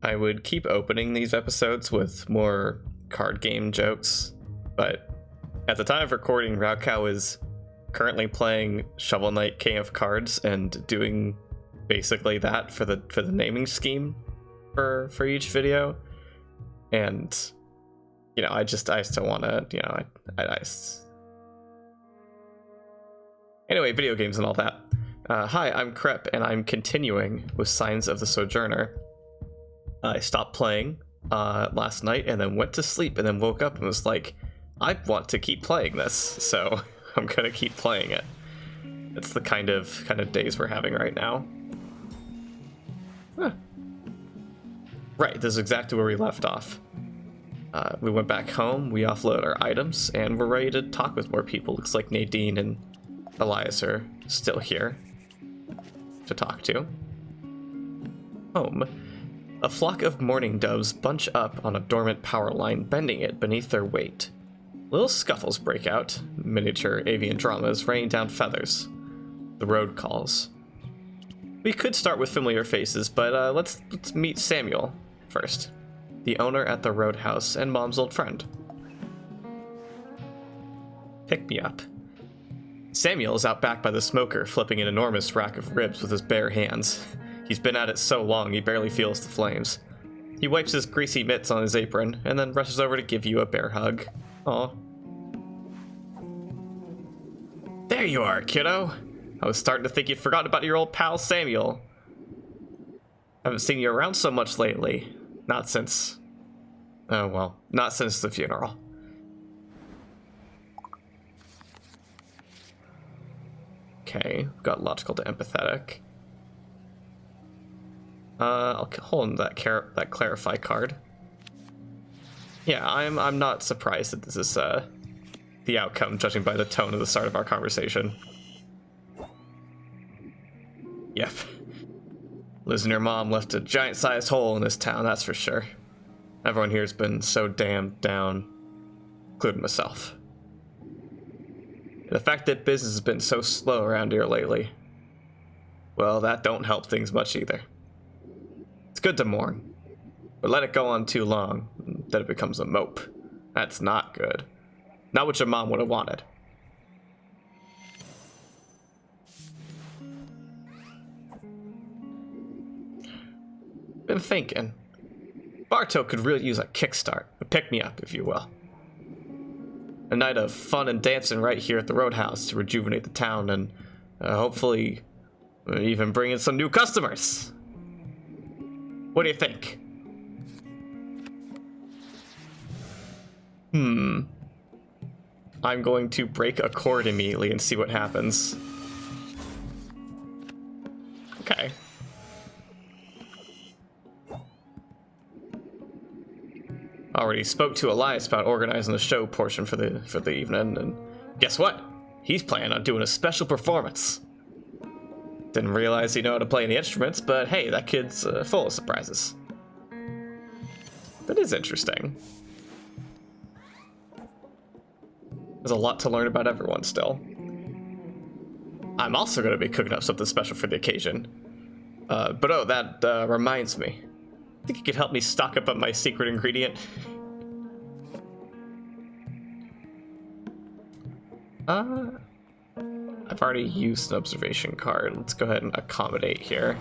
I would keep opening these episodes with more card game jokes, but at the time of recording, Raocow is currently playing Shovel Knight King of Cards and doing basically that for the naming scheme for each video. And I still want to, Anyway, video games and all that. Hi, I'm Crep, and I'm continuing with Signs of the Sojourner. I stopped playing last night and then went to sleep and then woke up and was like, I want to keep playing this, so I'm gonna keep playing it. It's the kind of days we're having right now. Huh. Right, this is exactly where we left off. We went back home, we offloaded our items, and we're ready to talk with more people. Looks like Nadine and Elias are still here to talk to. Home. A flock of mourning doves bunch up on a dormant power line, bending it beneath their weight. Little scuffles break out, miniature avian dramas raining down feathers. The road calls. We could start with familiar faces, but let's meet Samuel first, the owner at the roadhouse and Mom's old friend. Pick me up. Samuel is out back by the smoker, flipping an enormous rack of ribs with his bare hands. He's been at it so long he barely feels the flames. He wipes his greasy mitts on his apron and then rushes over to give you a bear hug. Aw. There you are, kiddo. I was starting to think you'd forgotten about your old pal Samuel. I haven't seen you around so much lately. Not since the funeral. Okay, we've got logical to empathetic. I'll hold that clarify card. Yeah, I'm not surprised that this is the outcome, judging by the tone of the start of our conversation. Yep. Losing your mom left a giant-sized hole in this town, that's for sure. Everyone here's been so damned down, including myself. And the fact that business has been so slow around here lately, well, that don't help things much either. It's good to mourn, but let it go on too long, then it becomes a mope. That's not good. Not what your mom would have wanted. Been thinking. Bartow could really use a kickstart, a pick-me-up, if you will. A night of fun and dancing right here at the Roadhouse to rejuvenate the town and hopefully even bring in some new customers. What do you think? I'm going to break a chord immediately and see what happens. Okay. Already spoke to Elias about organizing the show portion for the evening, and guess what? He's planning on doing a special performance. Didn't realize he knew how to play any instruments, but hey, that kid's full of surprises. That is interesting. There's a lot to learn about everyone still. I'm also going to be cooking up something special for the occasion. But oh, that reminds me. I think you could help me stock up on my secret ingredient. I've already used an observation card. Let's go ahead and accommodate here.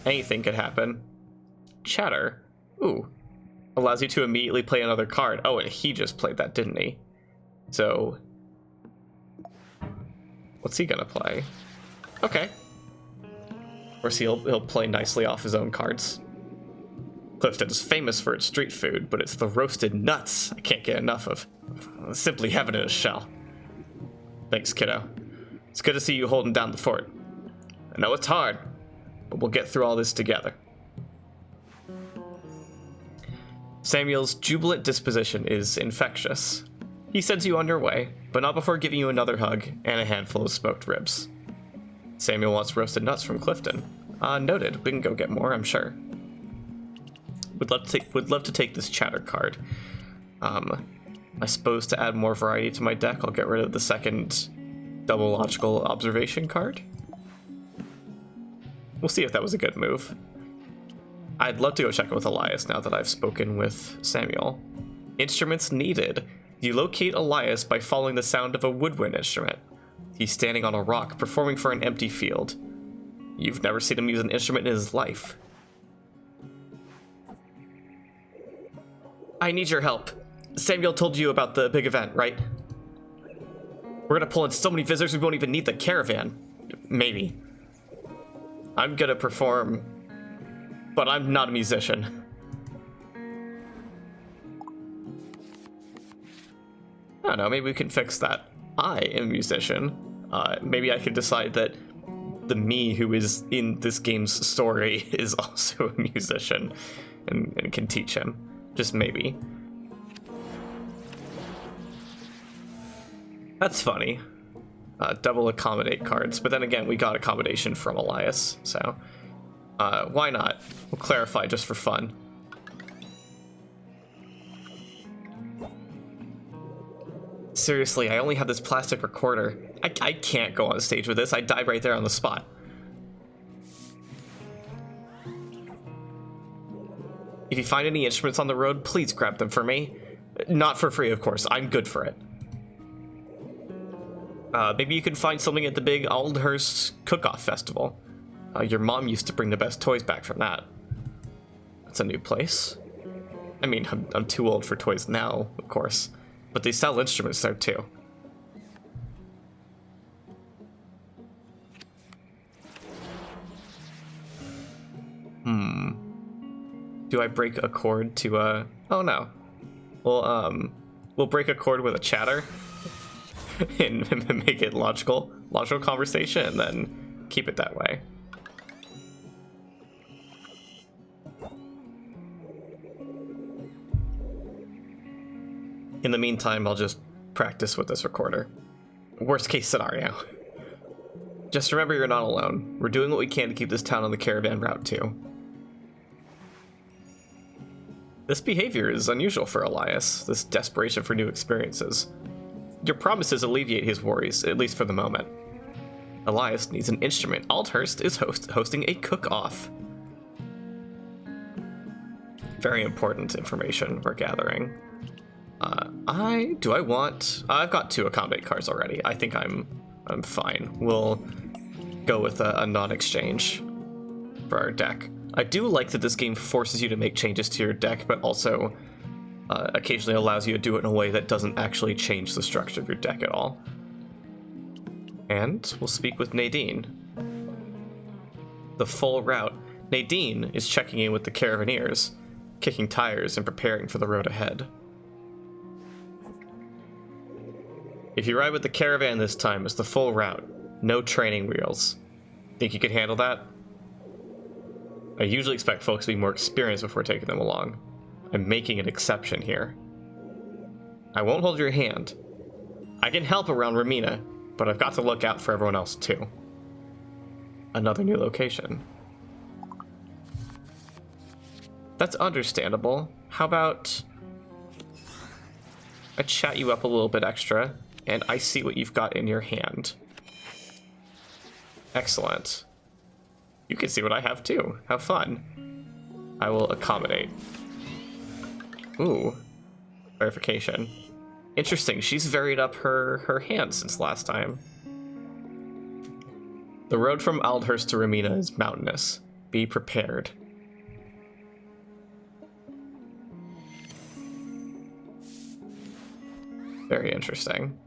Anything could happen. Chatter. Ooh. Allows you to immediately play another card. Oh, and he just played that, didn't he? So, what's he gonna play? Okay. Of course, he'll play nicely off his own cards. Clifton is famous for its street food, but it's the roasted nuts I can't get enough of. Simply heaven in a shell. Thanks, kiddo. It's good to see you holding down the fort. I know it's hard, but we'll get through all this together. Samuel's jubilant disposition is infectious. He sends you on your way, but not before giving you another hug and a handful of smoked ribs. Samuel wants roasted nuts from Clifton. Noted. We can go get more, I'm sure. Would love to take this chatter card. I suppose to add more variety to my deck, I'll get rid of the second double logical observation card. We'll see if that was a good move. I'd love to go check in with Elias now that I've spoken with Samuel. Instruments needed. You locate Elias by following the sound of a woodwind instrument. He's standing on a rock, performing for an empty field. You've never seen him use an instrument in his life. I need your help. Samuel told you about the big event, right? We're gonna pull in so many visitors we won't even need the caravan. Maybe. I'm gonna perform, but I'm not a musician. I don't know, maybe we can fix that. I am a musician. Maybe I could decide that the me who is in this game's story is also a musician and can teach him. Just maybe. That's funny. Double accommodate cards, but then again, we got accommodation from Elias, so why not? We'll clarify just for fun. Seriously, I only have this plastic recorder. I can't go on stage with this. I die right there on the spot. If you find any instruments on the road, please grab them for me. Not for free, of course. I'm good for it. Maybe you can find something at the big Aldhurst Cook-Off Festival. Your mom used to bring the best toys back from that. That's a new place. I mean, I'm too old for toys now, of course. But they sell instruments there, too. Do I break a chord to, Oh, no. We'll break a chord with a chatter. And make it logical conversation, and then keep it that way. In the meantime, I'll just practice with this recorder. Worst case scenario. Just remember you're not alone. We're doing what we can to keep this town on the caravan route too. This behavior is unusual for Elias, this desperation for new experiences. Your promises alleviate his worries, at least for the moment. Elias needs an instrument. Aldhurst is hosting a cook-off. Very important information we're gathering. I've got 2 accommodate cards already. I think I'm fine. We'll go with a non-exchange for our deck. I do like that this game forces you to make changes to your deck, but also occasionally allows you to do it in a way that doesn't actually change the structure of your deck at all. And we'll speak with Nadine. The full route. Nadine is checking in with the Caravanneers, kicking tires and preparing for the road ahead. If you ride with the caravan this time, it's the full route. No training wheels. Think you can handle that? I usually expect folks to be more experienced before taking them along. I'm making an exception here. I won't hold your hand. I can help around Ramina, but I've got to look out for everyone else too. Another new location. That's understandable. How about I chat you up a little bit extra, and I see what you've got in your hand. Excellent. You can see what I have too. How fun. I will accommodate. Ooh. Verification. Interesting, she's varied up her hand since last time. The road from Aldhurst to Ramina is mountainous. Be prepared. Very interesting.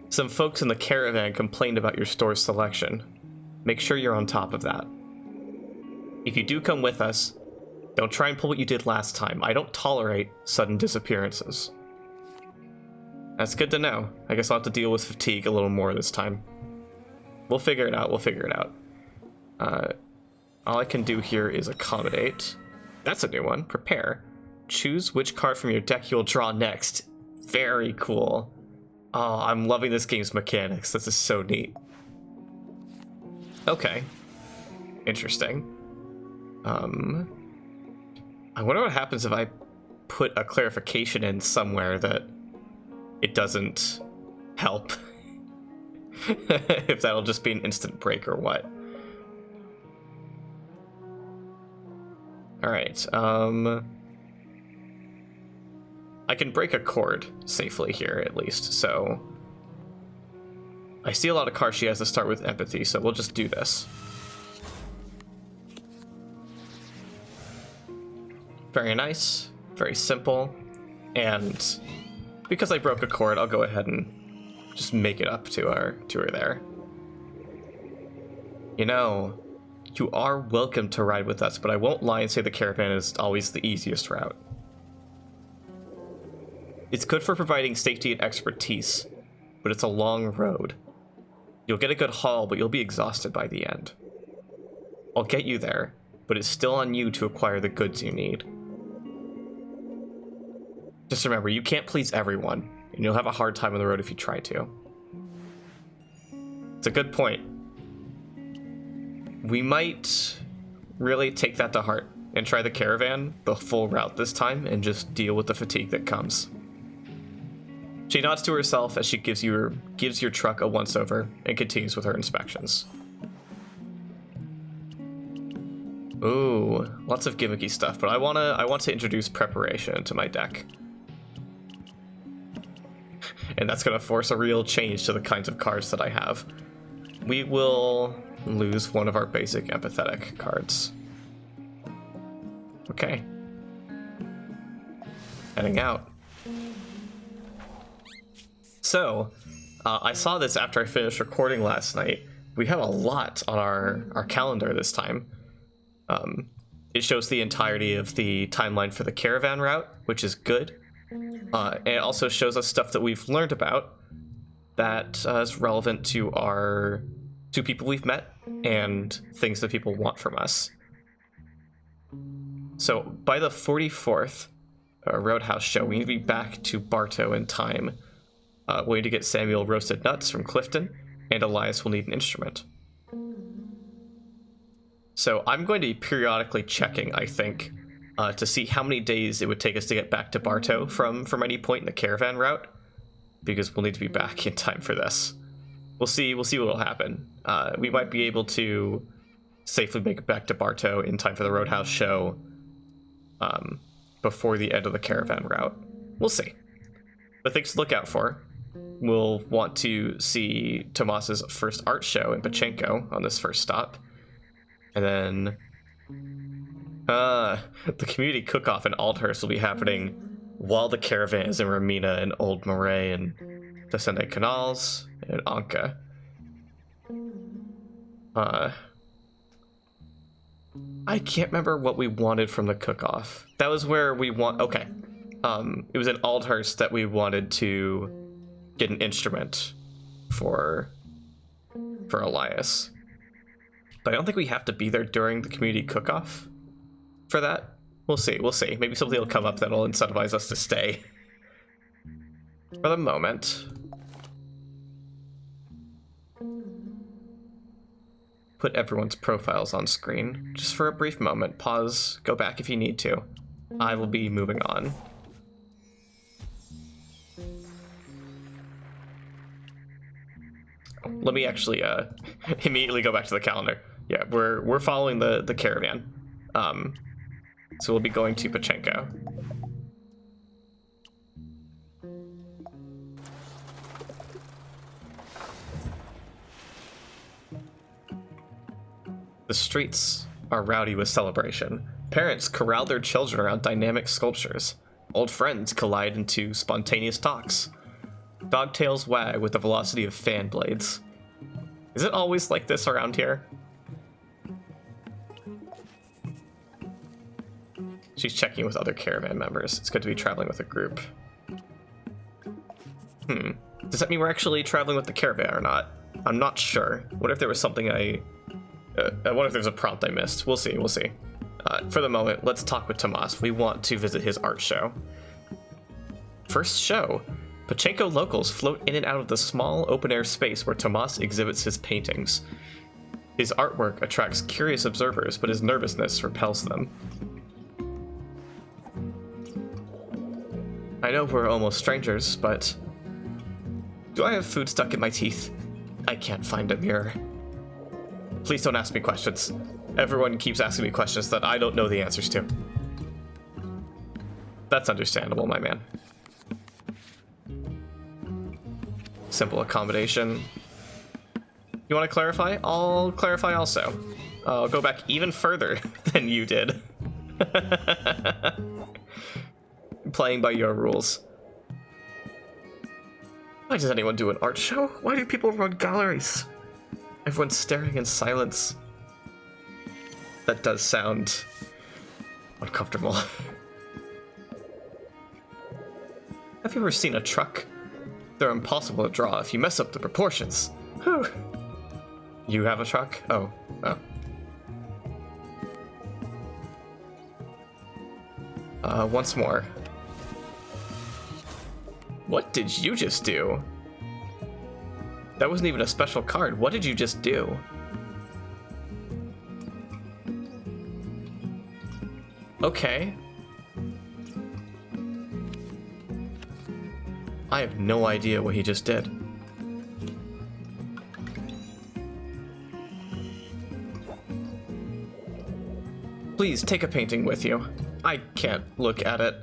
Some folks in the caravan complained about your store's selection. Make sure you're on top of that. If you do come with us, don't try and pull what you did last time. I don't tolerate sudden disappearances. That's good to know. I guess I'll have to deal with fatigue a little more this time. We'll figure it out, all I can do here is accommodate. That's a new one. Prepare. Choose which card from your deck you'll draw next. Very cool. Oh, I'm loving this game's mechanics. This is so neat. Okay. Interesting. I wonder what happens if I put a clarification in somewhere that it doesn't help. If that'll just be an instant break or what. Alright, I can break a cord safely here, at least, so... I see a lot of cars she has to start with empathy, so we'll just do this. Very nice, very simple, and because I broke a cord, I'll go ahead and just make it up to her there. You know, you are welcome to ride with us, but I won't lie and say the caravan is always the easiest route. It's good for providing safety and expertise, but it's a long road. You'll get a good haul, but you'll be exhausted by the end. I'll get you there, but it's still on you to acquire the goods you need. Just remember, you can't please everyone, and you'll have a hard time on the road if you try to. It's a good point. We might really take that to heart and try the caravan the full route this time and just deal with the fatigue that comes. She nods to herself as she gives your truck a once-over and continues with her inspections. Ooh, lots of gimmicky stuff, but I want to introduce preparation to my deck. And that's going to force a real change to the kinds of cards that I have. We will lose one of our basic empathetic cards. Okay. Heading out. So, I saw this after I finished recording last night. We have a lot on our calendar this time. It shows the entirety of the timeline for the caravan route, which is good. And it also shows us stuff that we've learned about that is relevant to our two people we've met and things that people want from us. So by the 44th Roadhouse show, we need to be back to Bartow in time. We need to get Samuel roasted nuts from Clifton, and Elias will need an instrument. So I'm going to be periodically checking, I think, to see how many days it would take us to get back to Bartow from any point in the caravan route, because we'll need to be back in time for this. We'll see what will happen. We might be able to safely make it back to Bartow in time for the Roadhouse show before the end of the caravan route. We'll see. But things to look out for. We'll want to see Tomas's first art show in Pachenko on this first stop. And then the community cook-off in Aldhurst will be happening while the caravan is in Ramina and Old Moray and Descendant Canals and Anka. I can't remember what we wanted from the cook-off. That was where we okay. It was in Aldhurst that we wanted to get an instrument for Elias. But I don't think we have to be there during the community cook-off for that. We'll see. Maybe something will come up that'll incentivize us to stay. For the moment. Put everyone's profiles on screen. Just for a brief moment. Pause. Go back if you need to. I will be moving on. Let me actually immediately go back to the calendar. Yeah, we're following the caravan. So we'll be going to Pachenko. The streets are rowdy with celebration. Parents corral their children around dynamic sculptures. Old friends collide into spontaneous talks. Dogtails wag with the velocity of fan blades. Is it always like this around here? She's checking with other caravan members. It's good to be traveling with a group. Does that mean we're actually traveling with the caravan or not? I'm not sure. What if there was something what if there's a prompt I missed? We'll see. For the moment, let's talk with Tomas. We want to visit his art show. First show. Pachenko locals float in and out of the small open-air space where Tomas exhibits his paintings. His artwork attracts curious observers, but his nervousness repels them. I know we're almost strangers, but... do I have food stuck in my teeth? I can't find a mirror. Please don't ask me questions. Everyone keeps asking me questions that I don't know the answers to. That's understandable, my man. Simple accommodation. You want to clarify? I'll clarify also. I'll go back even further than you did. Playing by your rules. Why does anyone do an art show? Why do people run galleries? Everyone's staring in silence. That does sound uncomfortable. Have you ever seen a truck? They're impossible to draw if you mess up the proportions. Whew. You have a truck? Oh. Once more. What did you just do? That wasn't even a special card. What did you just do? Okay. I have no idea what he just did. Please take a painting with you. I can't look at it.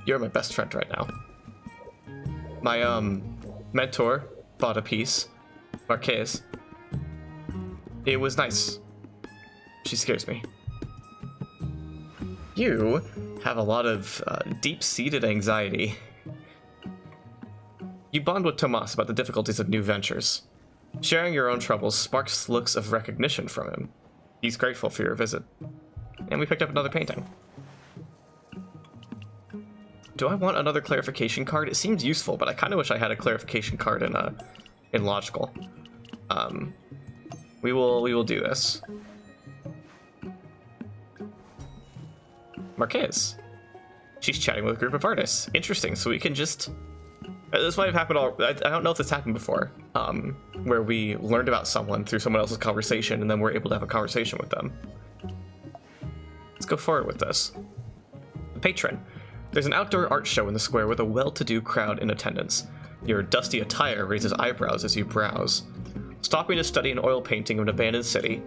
You're my best friend right now. My, mentor bought a piece. Marquez. It was nice. She scares me. You have a lot of deep-seated anxiety. You bond with Tomas about the difficulties of new ventures. Sharing your own troubles sparks looks of recognition from him. He's grateful for your visit. And we picked up another painting. Do I want another clarification card? It seems useful, but I kind of wish I had a clarification card in logical. We will do this. Marquez. She's chatting with a group of artists. Interesting. So we can just. This might have happened I don't know if this happened before. Where we learned about someone through someone else's conversation, and then we're able to have a conversation with them. Let's go forward with this. The patron. There's an outdoor art show in the square with a well-to-do crowd in attendance. Your dusty attire raises eyebrows as you browse. Stopping to study an oil painting of an abandoned city,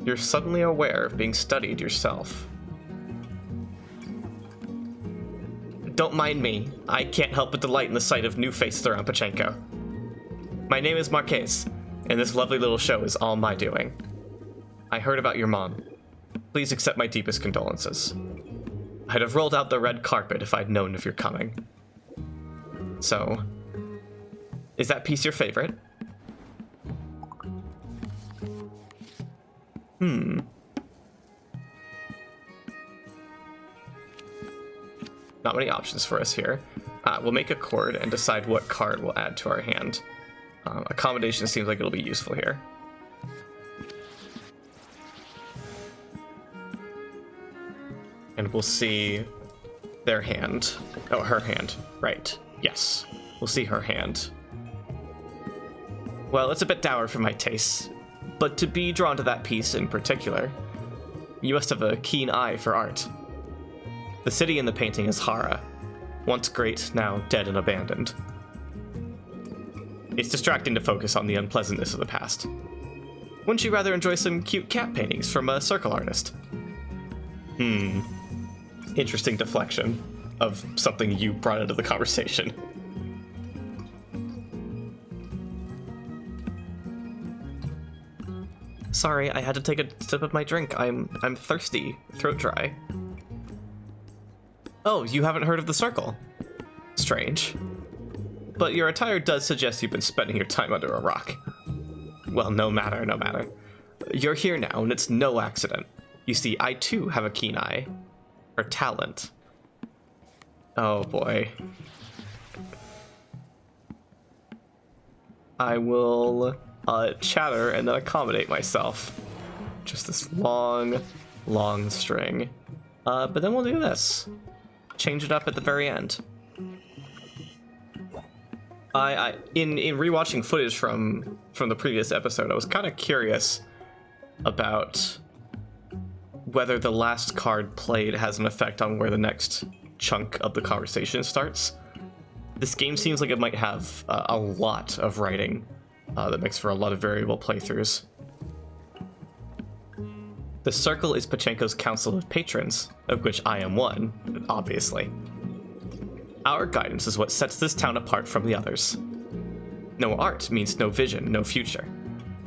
you're suddenly aware of being studied yourself. Don't mind me. I can't help but delight in the sight of new faces around Pachenko. My name is Marquez, and this lovely little show is all my doing. I heard about your mom. Please accept my deepest condolences. I'd have rolled out the red carpet if I'd known of your coming. So, is that piece your favorite? Not many options for us here. We'll make a chord and decide what card we'll add to our hand. Accommodation seems like it'll be useful here. And we'll see their hand. Oh, her hand. Right. Yes. We'll see her hand. Well, it's a bit dour for my tastes, but to be drawn to that piece in particular, you must have a keen eye for art. The city in the painting is Hara, once great, now dead and abandoned. It's distracting to focus on the unpleasantness of the past. Wouldn't you rather enjoy some cute cat paintings from a circle artist? Interesting deflection of something you brought into the conversation. Sorry, I had to take a sip of my drink. I'm thirsty, throat dry. Oh, you haven't heard of the circle? Strange. But your attire does suggest you've been spending your time under a rock. Well, no matter. You're here now, and it's no accident. You see, I too have a keen eye. For talent. Oh boy. I will chatter and then accommodate myself. Just this long string. But then we'll do this. Change it up at the very end. In rewatching footage from the previous episode, I was kind of curious about whether the last card played has an effect on where the next chunk of the conversation starts. This game seems like it might have a lot of writing that makes for a lot of variable playthroughs. The circle is Pachenko's council of patrons, of which I am one, obviously. Our guidance is what sets this town apart from the others. No art means no vision, no future.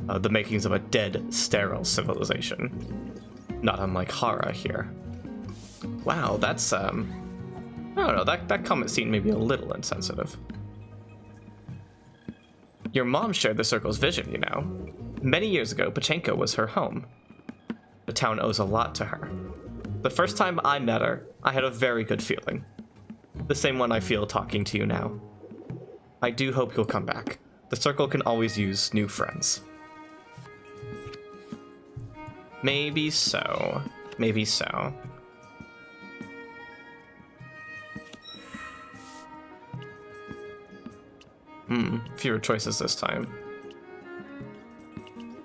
The makings of a dead, sterile civilization. Not unlike Hara here. Wow, that's, I don't know, that comment seemed maybe a little insensitive. Your mom shared the circle's vision, you know. Many years ago, Pachenko was her home. The town owes a lot to her. The first time I met her, I had a very good feeling. The same one I feel talking to you now. I do hope you'll come back. The circle can always use new friends. Maybe so. Maybe so. Fewer choices this time.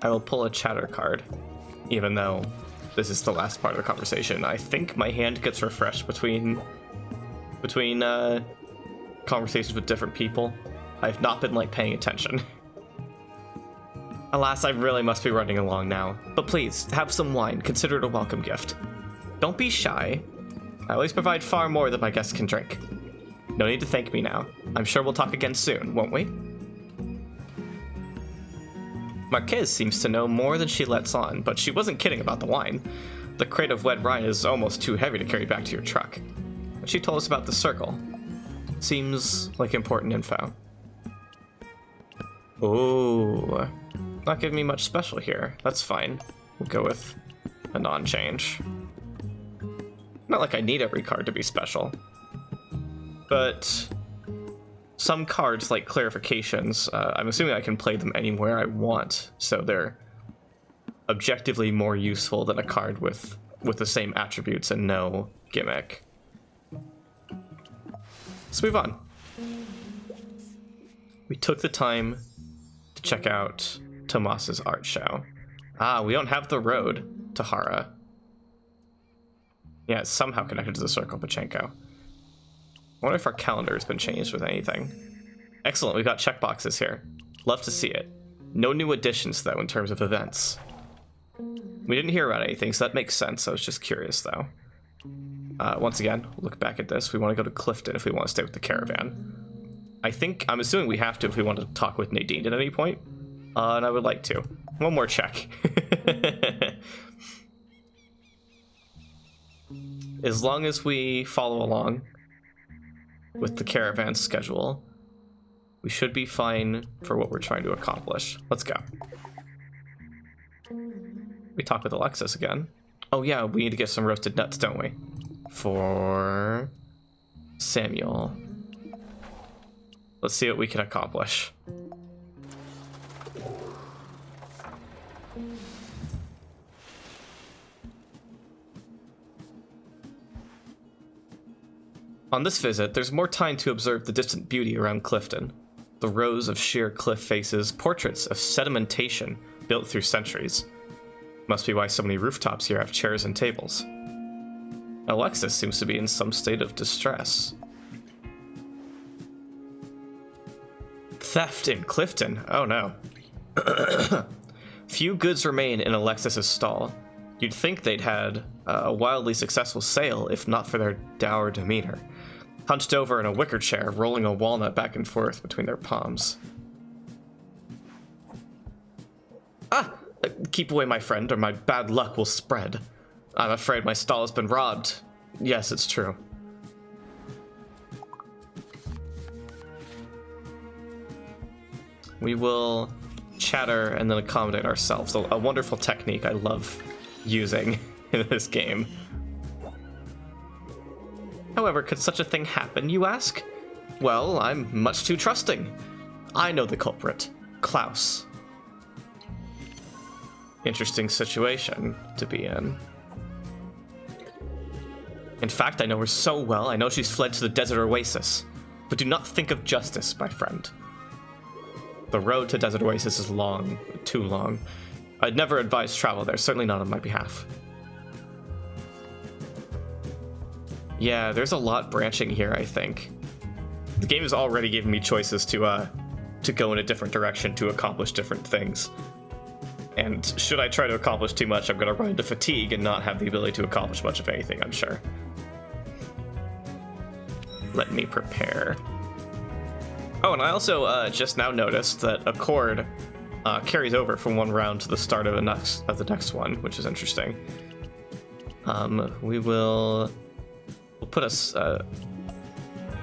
I will pull a chatter card, even though this is the last part of the conversation. I think my hand gets refreshed between conversations with different people. I've not been, like, paying attention. Alas, I really must be running along now. But please, have some wine. Consider it a welcome gift. Don't be shy. I always provide far more than my guests can drink. No need to thank me now. I'm sure we'll talk again soon, won't we? Marquez seems to know more than she lets on, but she wasn't kidding about the wine. The crate of wet rind is almost too heavy to carry back to your truck. But she told us about the circle. Seems like important info. Ooh. Not giving me much special here. That's fine. We'll go with a non-change. Not like I need every card to be special. But some cards, like clarifications, I'm assuming I can play them anywhere I want, so they're objectively more useful than a card with the same attributes and no gimmick. Let's move on. We took the time to check out Tomas's art show. Ah, we don't have the road to Hara. Yeah, it's somehow connected to the Circle Pachenko. I wonder if our calendar has been changed with anything. Excellent, we've got checkboxes here. Love to see it. No new additions, though, in terms of events. We didn't hear about anything, so that makes sense. I was just curious, though. Once again, look back at this. We want to go to Clifton if we want to stay with the caravan. I'm assuming we have to if we want to talk with Nadine at any point. And I would like to. One more check. As long as we follow along with the caravan schedule, we should be fine for what we're trying to accomplish. Let's go. We talk with Alexis again. Oh yeah, we need to get some roasted nuts, don't we? For Samuel. Let's see what we can accomplish. On this visit, there's more time to observe the distant beauty around Clifton. The rows of sheer cliff faces, portraits of sedimentation built through centuries. Must be why so many rooftops here have chairs and tables. Alexis seems to be in some state of distress. Theft in Clifton? Oh no. Few goods remain in Alexis's stall. You'd think they'd had a wildly successful sale if not for their dour demeanor. Hunched over in a wicker chair, rolling a walnut back and forth between their palms. Ah! Keep away, my friend, or my bad luck will spread. I'm afraid my stall has been robbed. Yes, it's true. We will chatter and then accommodate ourselves. A wonderful technique I love using in this game. However, could such a thing happen, you ask? Well, I'm much too trusting. I know the culprit, Klaus. Interesting situation to be in. In fact, I know her so well, I know she's fled to the desert oasis. But do not think of justice, my friend. The road to Desert Oasis is long, too long. I'd never advise travel there, certainly not on my behalf. Yeah, there's a lot branching here, I think. The game has already given me choices to go in a different direction to accomplish different things. And should I try to accomplish too much, I'm going to run into fatigue and not have the ability to accomplish much of anything, I'm sure. Let me prepare. Oh, and I also just now noticed that Accord carries over from one round to the start of the next one, which is interesting. We'll put a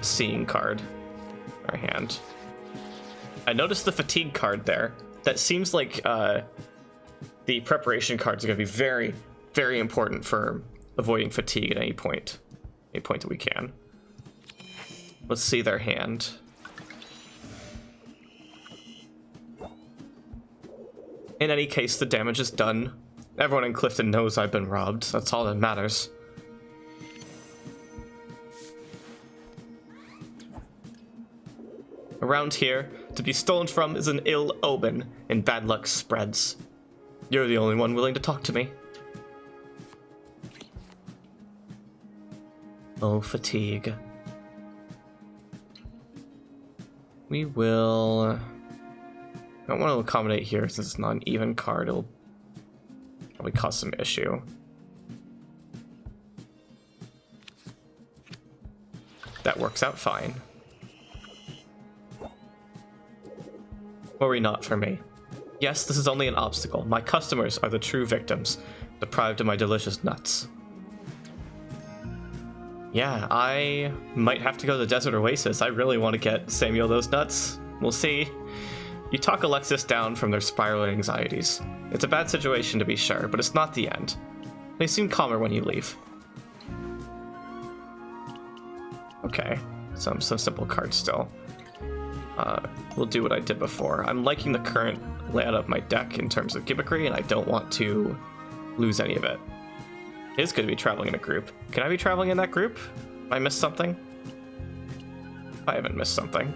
seeing card in our hand. I noticed the fatigue card there. That seems like the preparation cards are going to be very, very important for avoiding fatigue at any point that we can. Let's see their hand. In any case, the damage is done. Everyone in Clifton knows I've been robbed. That's all that matters. Around here, to be stolen from is an ill omen, and bad luck spreads. You're the only one willing to talk to me. Oh, fatigue. We will... I don't want to accommodate here since it's not an even card. It'll probably cause some issue. That works out fine. Worry not for me. Yes, this is only an obstacle. My customers are the true victims, deprived of my delicious nuts. Yeah, I might have to go to the Desert Oasis. I really want to get Samuel those nuts. We'll see. You talk Alexis down from their spiraling anxieties. It's a bad situation to be sure, but it's not the end. They seem calmer when you leave. Okay, some simple cards still. We'll do what I did before. I'm liking the current layout of my deck in terms of gimmickry, and I don't want to lose any of it. It is good to be traveling in a group. Can I be traveling in that group? Have I missed something? I haven't missed something.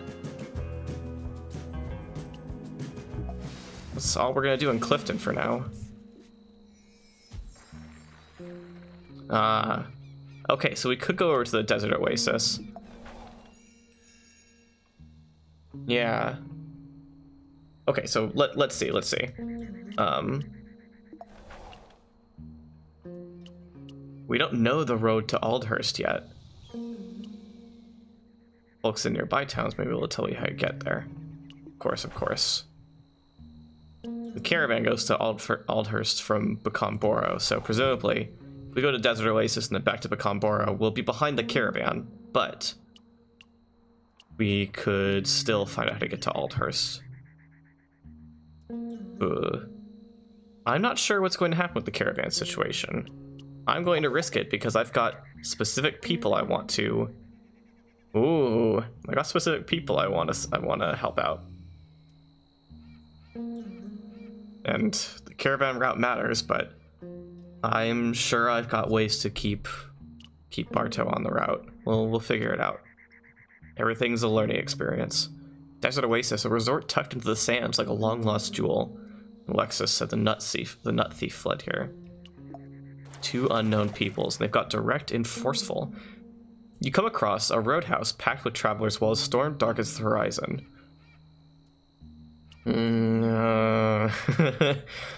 That's all we're gonna do in Clifton for now. Okay, so we could go over to the Desert Oasis. Yeah. Okay, so let's see. We don't know the road to Aldhurst yet. Folks in nearby towns may be able to tell you how to get there. Of course. The caravan goes to Aldhurst from Bucamboro, so presumably, if we go to Desert Oasis and then back to Bucamboro, we'll be behind the caravan, but we could still find out how to get to Aldhurst. I'm not sure what's going to happen with the caravan situation. I'm going to risk it because I've got specific people I want to... Ooh, I got specific people I want to help out. And the caravan route matters, but I'm sure I've got ways to keep Barto on the route. We'll figure it out. Everything's a learning experience. Desert Oasis, a resort tucked into the sands like a long-lost jewel. Alexis said the nut thief fled here. 2 unknown peoples, and they've got direct and forceful. You come across a roadhouse packed with travelers while a storm darkens the horizon.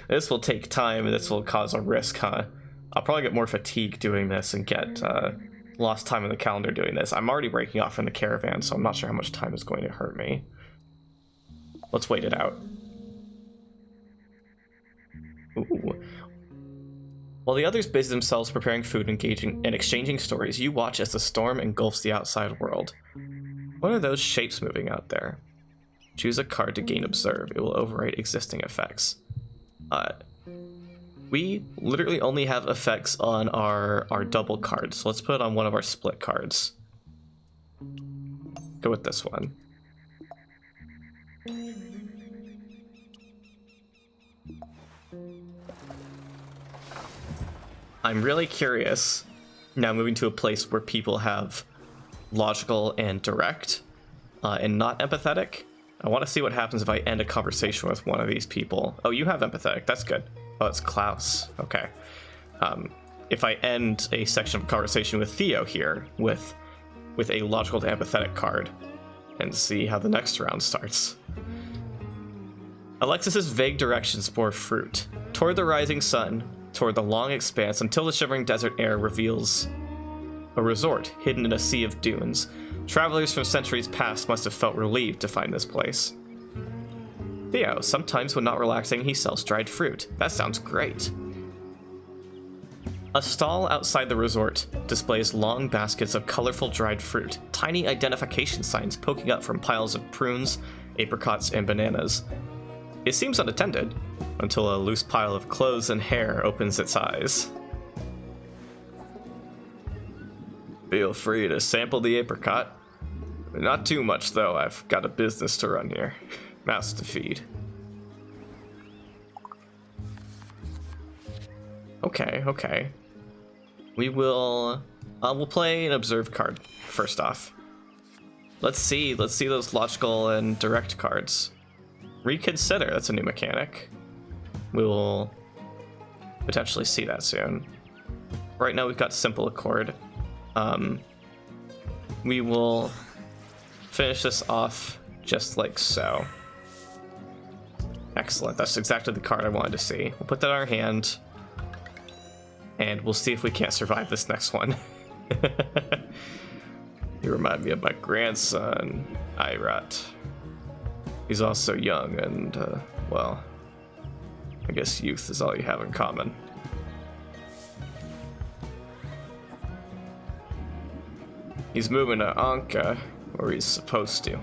This will take time, and this will cause a risk, huh? I'll probably get more fatigue doing this and get lost time in the calendar doing this. I'm already breaking off in the caravan, so I'm not sure how much time is going to hurt me. Let's wait it out. Ooh. While the others busy themselves preparing food, engaging and exchanging stories, you watch as the storm engulfs the outside world. What are those shapes moving out there? Choose a card to gain observe. It will overwrite existing effects. We literally only have effects on our double cards, so let's put it on one of our split cards. Go with this one. I'm really curious, now moving to a place where people have logical and direct, and not empathetic. I want to see what happens if I end a conversation with one of these people. Oh, you have empathetic, that's good. Oh, it's Klaus, okay. If I end a section of conversation with Theo here, with a logical to empathetic card, and see how the next round starts. Alexis's vague directions bore fruit. Toward the rising sun, toward the long expanse, until the shivering desert air reveals a resort hidden in a sea of dunes. Travelers from centuries past must have felt relieved to find this place. Theo, sometimes when not relaxing, he sells dried fruit. That sounds great. A stall outside the resort displays long baskets of colorful dried fruit, tiny identification signs poking up from piles of prunes, apricots, and bananas. It seems unattended, until a loose pile of clothes and hair opens its eyes. Feel free to sample the apricot. Not too much, though. I've got a business to run here. Mouths to feed. Okay. We'll play an observe card first off. Let's see those logical and direct cards. Reconsider, that's a new mechanic. We will potentially see that soon. Right now we've got simple accord. We will finish this off just like so. Excellent, that's exactly the card I wanted to see. We'll put that in our hand, and we'll see if we can't survive this next one. You remind me of my grandson, Irat. He's also young and, well, I guess youth is all you have in common. He's moving to Anka, where he's supposed to.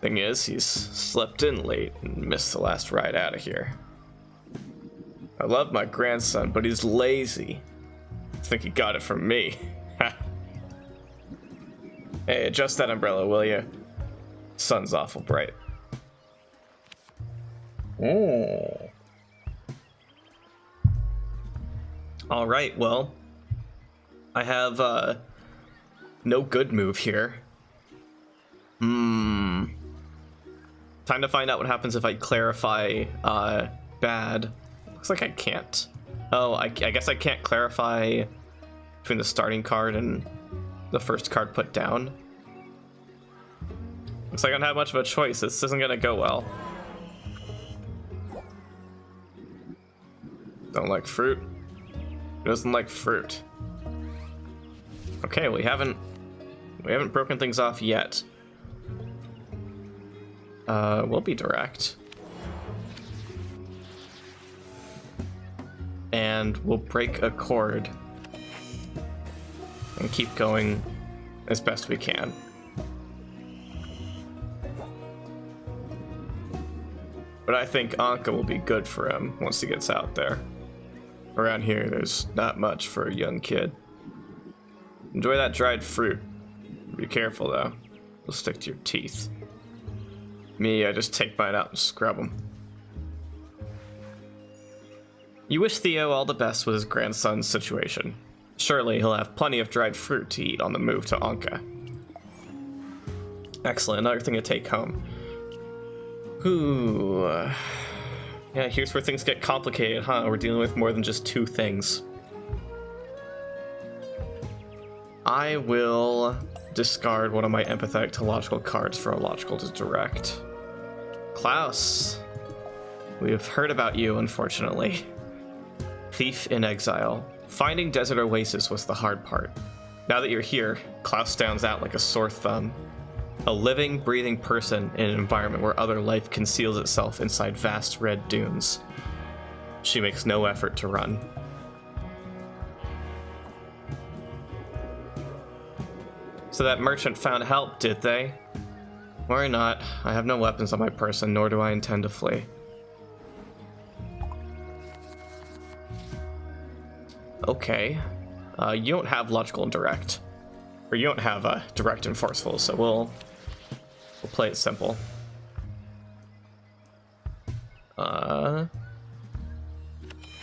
Thing is, he's slept in late and missed the last ride out of here. I love my grandson, but he's lazy. I think he got it from me. Hey, adjust that umbrella, will you? Sun's awful bright. Oh. All right, well, I have no good move here. Time to find out what happens if I clarify bad. Looks like I can't. Oh, I guess I can't clarify between the starting card and the first card put down. Looks like I don't have much of a choice. This isn't gonna go well. Don't like fruit. Who doesn't like fruit? Okay, we haven't broken things off yet. We'll be direct. And we'll break a chord and keep going as best we can. But I think Anka will be good for him once he gets out there. Around here, there's not much for a young kid. Enjoy that dried fruit. Be careful, though. It'll stick to your teeth. Me, I just take mine out and scrub them. You wish Theo all the best with his grandson's situation. Surely he'll have plenty of dried fruit to eat on the move to Anka. Excellent, another thing to take home. Ooh. Yeah, here's where things get complicated, huh? We're dealing with more than just two things. I will discard one of my empathetic to logical cards for a logical to direct. Klaus, we have heard about you, unfortunately. Thief in exile. Finding Desert Oasis was the hard part. Now that you're here, Klaus stands out like a sore thumb. A living, breathing person in an environment where other life conceals itself inside vast red dunes. She makes no effort to run. So that merchant found help, did they? Or not. I have no weapons on my person, nor do I intend to flee. Okay. You don't have logical and direct. Or you don't have direct and forceful, so we'll play it simple.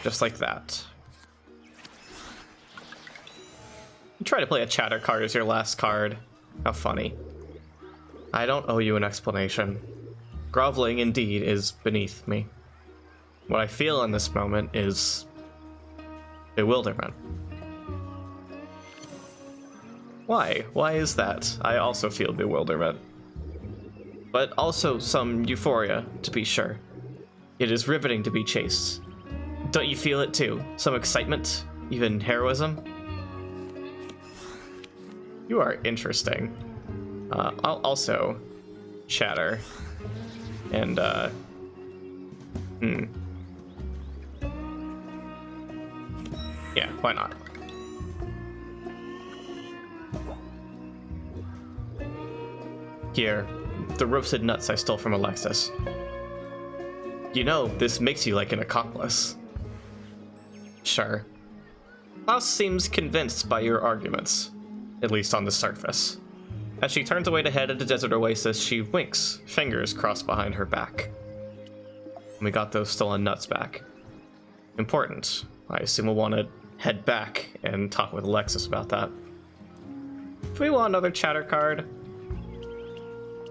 Just like that. You try to play a chatter card as your last card. How funny. I don't owe you an explanation. Groveling, indeed, is beneath me. What I feel in this moment is bewilderment. Why? Why is that? I also feel bewilderment. But also some euphoria, to be sure. It is riveting to be chased. Don't you feel it too? Some excitement? Even heroism? You are interesting. I'll also chatter. And, yeah, why not? Here, the roasted nuts I stole from Alexis. You know, this makes you like an accomplice. Sure. Klaus seems convinced by your arguments, at least on the surface. As she turns away to head into Desert Oasis, she winks, fingers crossed behind her back. We got those stolen nuts back. Important. I assume we'll want to head back and talk with Alexis about that. Do we want another chatter card?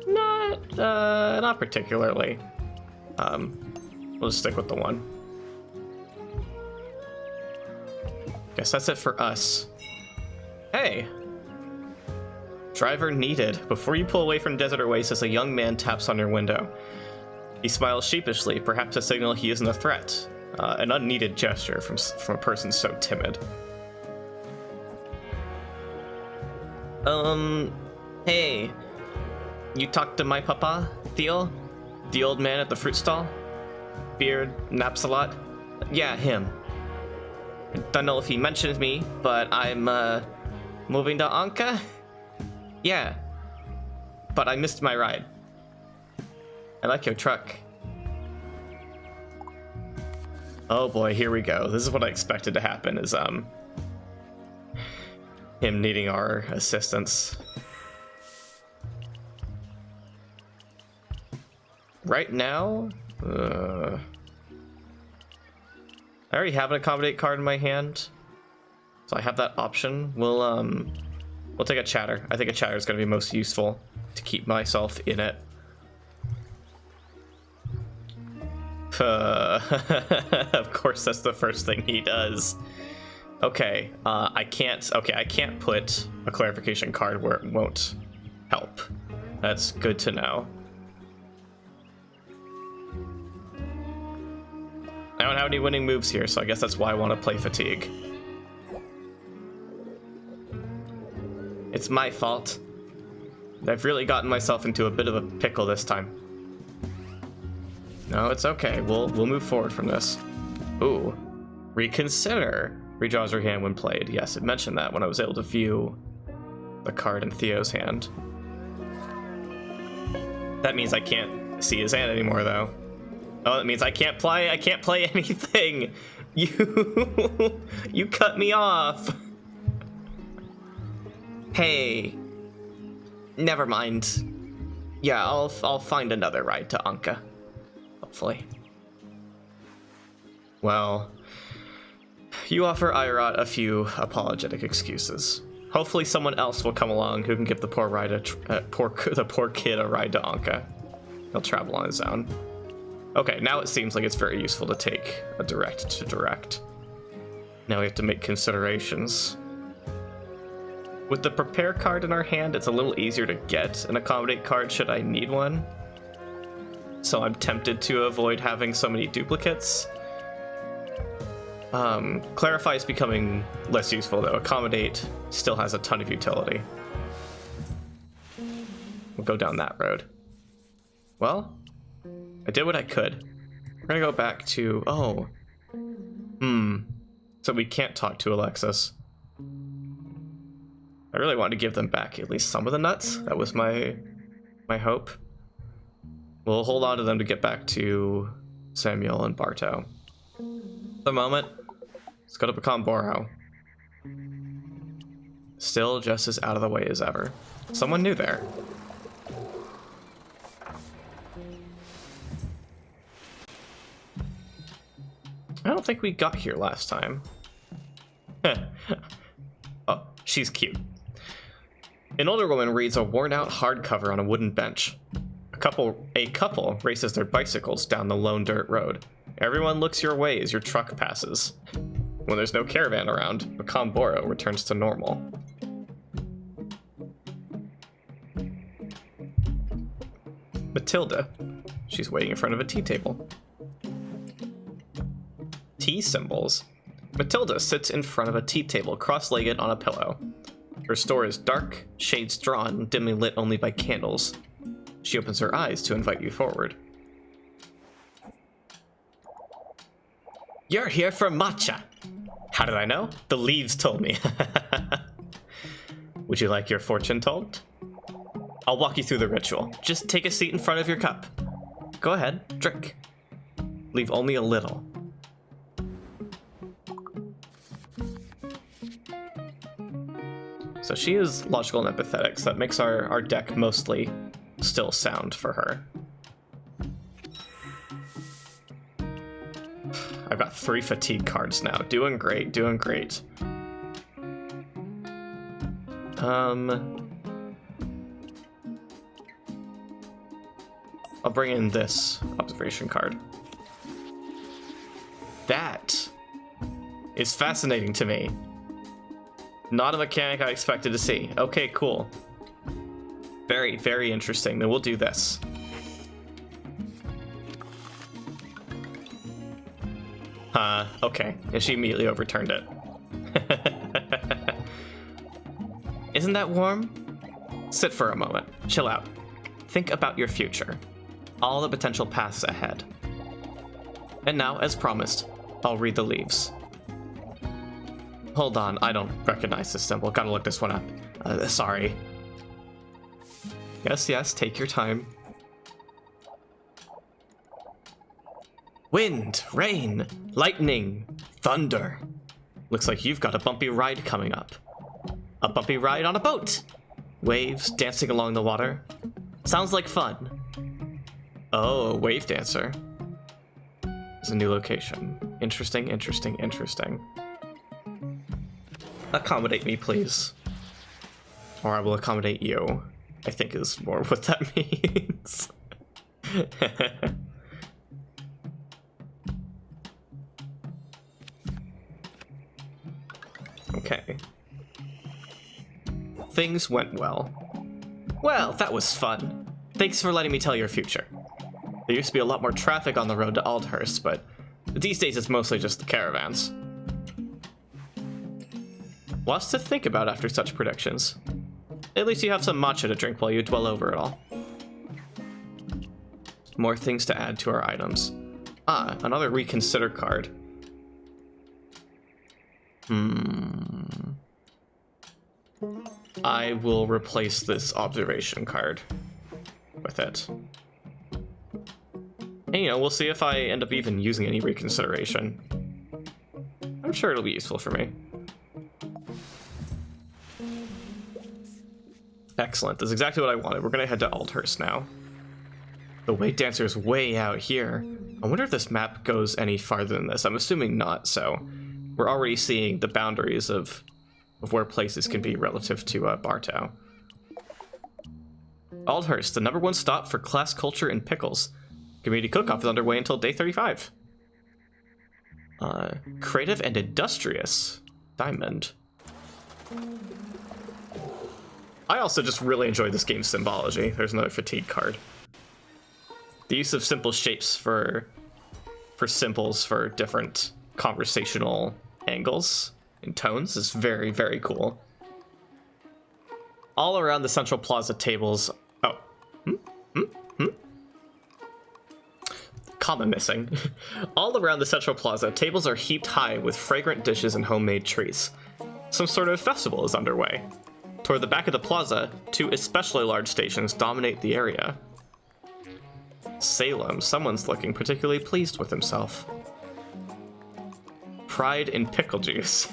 Not particularly. We'll just stick with the one. Guess that's it for us. Hey! Driver needed. Before you pull away from Desert Oasis, a young man taps on your window. He smiles sheepishly, perhaps a signal he isn't a threat. An unneeded gesture from a person so timid. Hey. You talked to my papa, Theo? The old man at the fruit stall? Beard, naps a lot? Yeah, him. I don't know if he mentioned me, but I'm, moving to Anka? Yeah. But I missed my ride. I like your truck. Oh boy, here we go. This is what I expected to happen, is, him needing our assistance. Right now, I already have an accommodate card in my hand, so I have that option. We'll take a chatter. I think a chatter is going to be most useful to keep myself in it. Of course, that's the first thing he does. Okay, I can't put a clarification card where it won't help. That's good to know. I don't have any winning moves here, so I guess that's why I want to play Fatigue. It's my fault. I've really gotten myself into a bit of a pickle this time. No, it's okay. We'll move forward from this. Ooh. Reconsider. Redraws your hand when played. Yes, it mentioned that when I was able to view the card in Theo's hand. That means I can't see his hand anymore, though. Oh, that means I can't play anything. You cut me off. Hey. Never mind. Yeah, I'll find another ride to Anka. Hopefully. Well, you offer Irat a few apologetic excuses. Hopefully someone else will come along who can give the poor kid a ride to Anka. He'll travel on his own. Okay, now it seems like it's very useful to take a direct to direct. Now we have to make considerations. With the prepare card in our hand, it's a little easier to get an accommodate card should I need one. So I'm tempted to avoid having so many duplicates. Clarify is becoming less useful though. Accommodate still has a ton of utility. We'll go down that road. Well, I did what I could. We're gonna go back to, so we can't talk to Alexis. I really wanted to give them back at least some of the nuts. That was my hope. We'll hold on to them to get back to Samuel and Barto. For the moment, let's go to Pecan Boro. Still just as out of the way as ever. Someone new there. I don't think we got here last time. Oh, she's cute. An older woman reads a worn-out hardcover on a wooden bench. A couple races their bicycles down the lone dirt road. Everyone looks your way as your truck passes. When there's no caravan around, Pecan Boro returns to normal. Matilda. She's waiting in front of a tea table. tea symbols. Matilda sits in front of a tea table, cross-legged on a pillow. Her store is dark, shades drawn, dimly lit only by candles. She opens her eyes to invite you forward. You're here for matcha! How did I know? The leaves told me. Would you like your fortune told? I'll walk you through the ritual. Just take a seat in front of your cup. Go ahead, drink. Leave only a little. So she is logical and empathetic, so that makes our deck mostly still sound for her. I've got 3 fatigue cards now. Doing great, doing great. I'll bring in this observation card. That is fascinating to me. Not a mechanic I expected to see. Okay, cool. Very, very interesting. Then we'll do this. Okay. And she immediately overturned it. Isn't that warm? Sit for a moment. Chill out. Think about your future. All the potential paths ahead. And now, as promised, I'll read the leaves. Hold on, I don't recognize this symbol. Gotta look this one up. Sorry. Yes, take your time. Wind, rain, lightning, thunder. Looks like you've got a bumpy ride coming up. A bumpy ride on a boat. Waves dancing along the water. Sounds like fun. Oh, a wave dancer. It's a new location. Interesting. Accommodate me, please. Or I will accommodate you, I think is more what that means. Okay. Things went well. Well, that was fun. Thanks for letting me tell your future. There used to be a lot more traffic on the road to Aldhurst, but these days it's mostly just the caravans. Lots to think about after such predictions. At least you have some matcha to drink while you dwell over it all. More things to add to our items. Ah, another reconsider card. I will replace this observation card with it. And, we'll see if I end up even using any reconsideration. I'm sure it'll be useful for me. Excellent, that's exactly what I wanted. We're gonna head to Aldhurst now. The Wave Dancer is way out here. I wonder if this map goes any farther than this. I'm assuming not, so we're already seeing the boundaries of where places can be relative to Bartow. Aldhurst, the #1 stop for class culture and pickles. Community cook-off is underway until day 35. Creative and industrious. Diamond. I also just really enjoy this game's symbology. There's another fatigue card. The use of simple shapes for symbols for different conversational angles and tones is very, very cool. All around the Central Plaza tables... Comma missing. All around the Central Plaza, tables are heaped high with fragrant dishes and homemade treats. Some sort of festival is underway. Toward the back of the plaza, 2 especially large stations dominate the area. Salem, someone's looking particularly pleased with himself. Pride in pickle juice.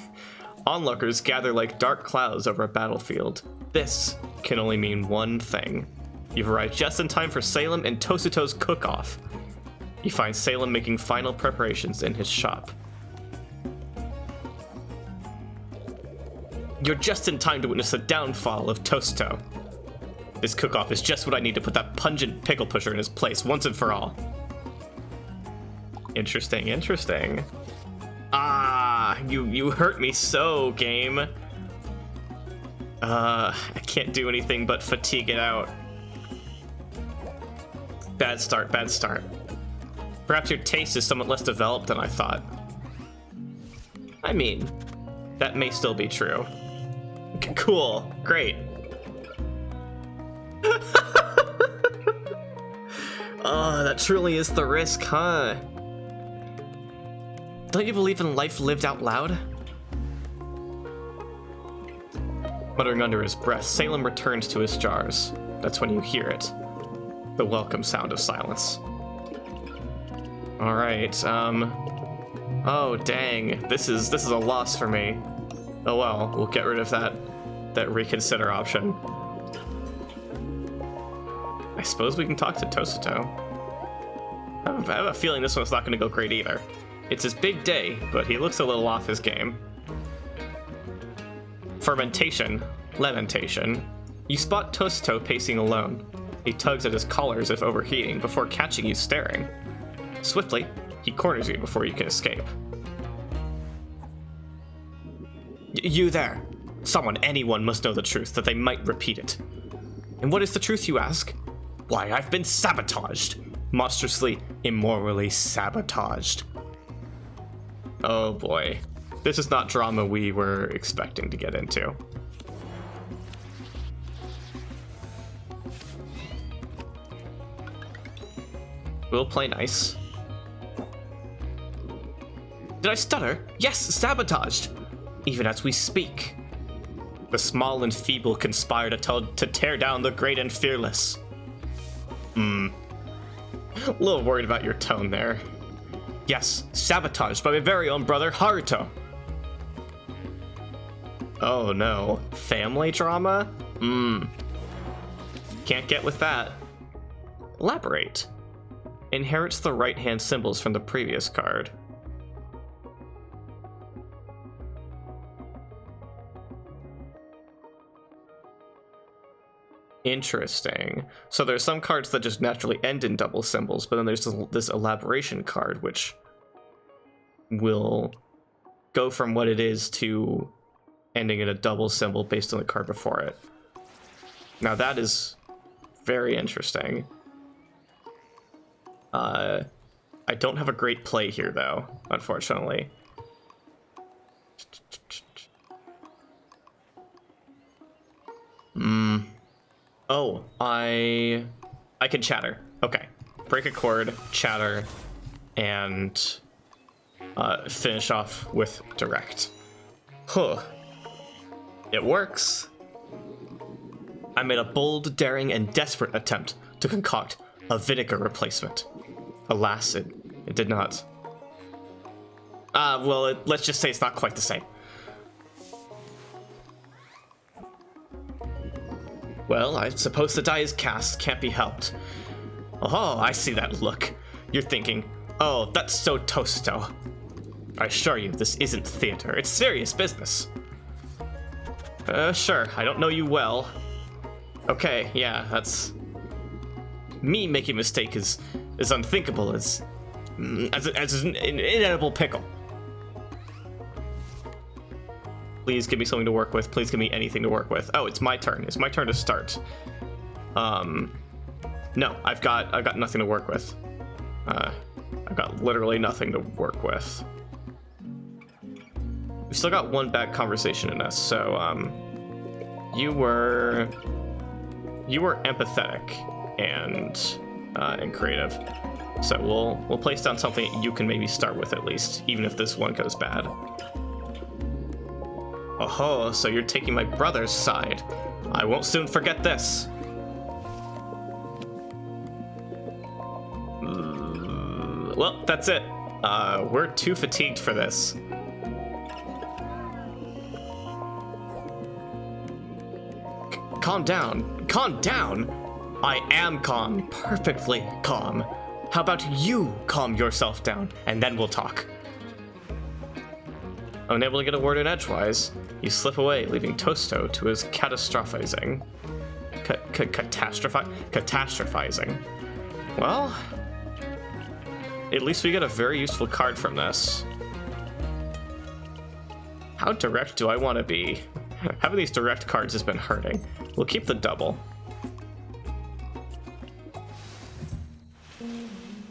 Onlookers gather like dark clouds over a battlefield. This can only mean one thing. You've arrived just in time for Salem and Tosuto's cook-off. You find Salem making final preparations in his shop. You're just in time to witness the downfall of Tosuto. This cook-off is just what I need to put that pungent pickle pusher in his place once and for all. Interesting. Ah, you hurt me so, game. I can't do anything but fatigue it out. Bad start. Perhaps your taste is somewhat less developed than I thought. I mean, that may still be true. Cool. Great. Oh, that truly is the risk, huh? Don't you believe in life lived out loud? Muttering under his breath, Salem returns to his jars. That's when you hear it. The welcome sound of silence. Alright, oh dang, this is a loss for me. Oh well, we'll get rid of that reconsider option. I suppose we can talk to Tosato. I have a feeling this one's not going to go great either. It's his big day, but he looks a little off his game. Fermentation. Lamentation. You spot Tosato pacing alone. He tugs at his collar as if overheating before catching you staring. Swiftly, he corners you before you can escape. You there! Anyone must know the truth, that they might repeat it. And what is the truth, you ask? Why, I've been sabotaged. Monstrously, immorally sabotaged. Oh boy. This is not drama we were expecting to get into. We'll play nice. Did I stutter? Yes, sabotaged! Even as we speak. The small and feeble conspire to tear down the great and fearless. A little worried about your tone there. Yes, sabotaged by my very own brother Haruto. Oh no, family drama? Can't get with that. Elaborate. Inherits the right-hand symbols from the previous card. Interesting. So there's some cards that just naturally end in double symbols, but then there's this elaboration card which will go from what it is to ending in a double symbol based on the card before it. Now that is very interesting. I don't have a great play here though, unfortunately. Oh, I can chatter. Okay. Break a chord, chatter, and finish off with direct. Huh. It works. I made a bold, daring, and desperate attempt to concoct a vinegar replacement. Alas, it did not. Well, let's just say it's not quite the same. Well, I suppose the die is cast, can't be helped. Oh, I see that look. You're thinking, oh, that's so Tosato. I assure you, this isn't theater, it's serious business. Sure, I don't know you well. Okay, yeah, that's... Me making a mistake is unthinkable as an inedible pickle. Please give me something to work with. Please give me anything to work with. Oh, it's my turn. It's my turn to start. No, I've got nothing to work with. I've got literally nothing to work with. We've still got one bad conversation in us, so you were empathetic and creative. So we'll place down something you can maybe start with at least, even if this one goes bad. Oh, so you're taking my brother's side. I won't soon forget this. Well, that's it. We're too fatigued for this. Calm down. Calm down? I am calm. Perfectly calm. How about you calm yourself down, and then we'll talk. Unable to get a word in edgewise, you slip away, leaving Tosato to his catastrophizing. Catastrophizing. Well, at least we get a very useful card from this. How direct do I want to be? Having these direct cards has been hurting. We'll keep the double.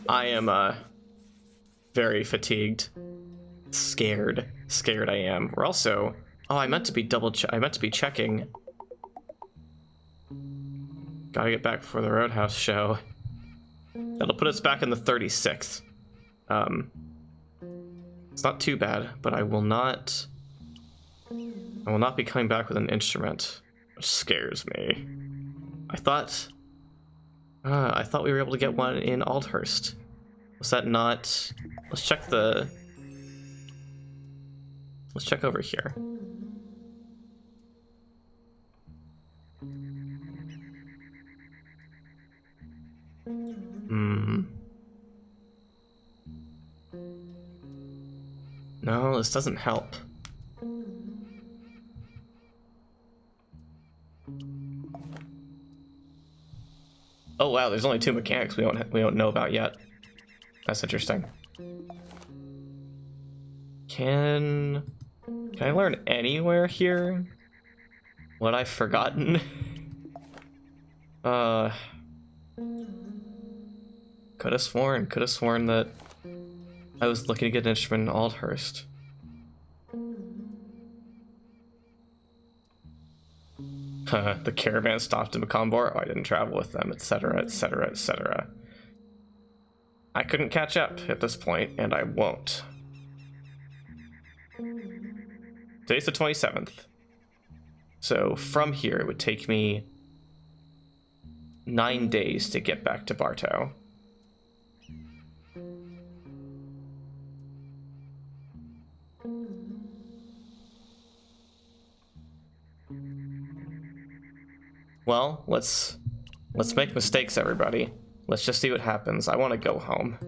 I am, very fatigued. Scared. scared I am. We're also... Oh, I meant to be I meant to be checking. Gotta get back before the Roadhouse show. That'll put us back in the 36th. It's not too bad, but I will not be coming back with an instrument, which scares me. I thought we were able to get one in Aldhurst. Was that not? Let's check over here. No, this doesn't help. Oh wow, there's only 2 mechanics we don't know about yet. That's interesting. Can I learn anywhere here? What I've forgotten? Could have sworn that I was looking to get an instrument in Aldhurst. The caravan stopped in Macomber. Oh, I didn't travel with them, etc., etc., etc. I couldn't catch up at this point, and I won't. Today's the 27th. So from here, it would take me 9 days to get back to Bartow. Well, let's make mistakes, everybody. Let's just see what happens. I want to go home.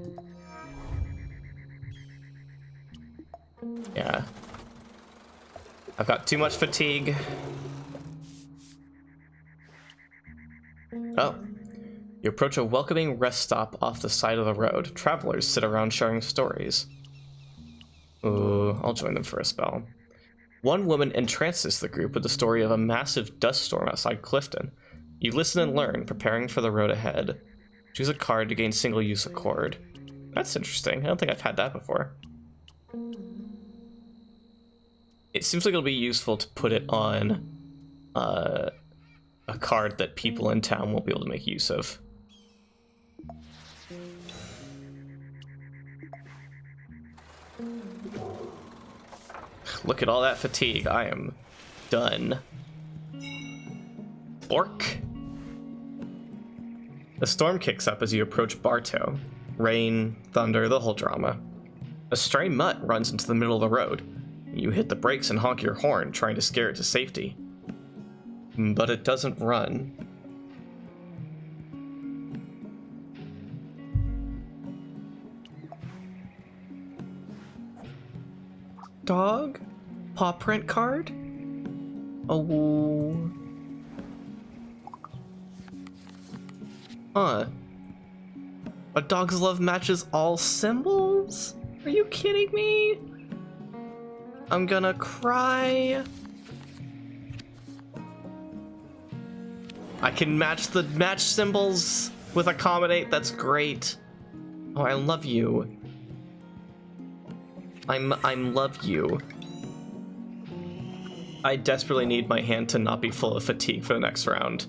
Yeah. I've got too much fatigue. Oh. You approach a welcoming rest stop off the side of the road. Travelers sit around sharing stories. Ooh, I'll join them for a spell. One woman entrances the group with the story of a massive dust storm outside Clifton. You listen and learn, preparing for the road ahead. Choose a card to gain single-use accord. That's interesting. I don't think I've had that before. It seems like it'll be useful to put it on a card that people in town won't be able to make use of. Look at all that fatigue. I am done. Orc. A storm kicks up as you approach Bartow. Rain, thunder, the whole drama. A stray mutt runs into the middle of the road. You hit the brakes and honk your horn, trying to scare it to safety. But it doesn't run. Dog? Paw print card? Oh. Huh. A dog's love matches all symbols? Are you kidding me? I'm gonna cry. I can match the match symbols with accommodate. That's great. Oh, I love you. I'm love you. I desperately need my hand to not be full of fatigue for the next round.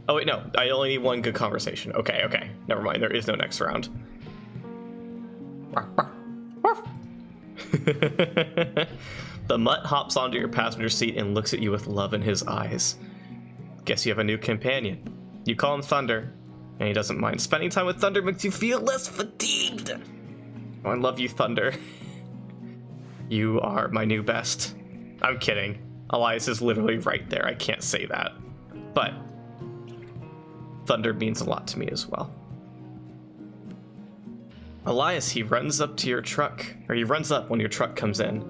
Oh wait, no. I only need one good conversation. Okay. Never mind. There is no next round. The mutt hops onto your passenger seat and looks at you with love in his eyes. Guess you have a new companion. You call him Thunder, and he doesn't mind. Spending time with Thunder makes you feel less fatigued. Oh, I love you, Thunder. You are my new best. I'm kidding. Elias is literally right there. I can't say that. But Thunder means a lot to me as well. Elias, he runs up to your truck, or he runs up when your truck comes in.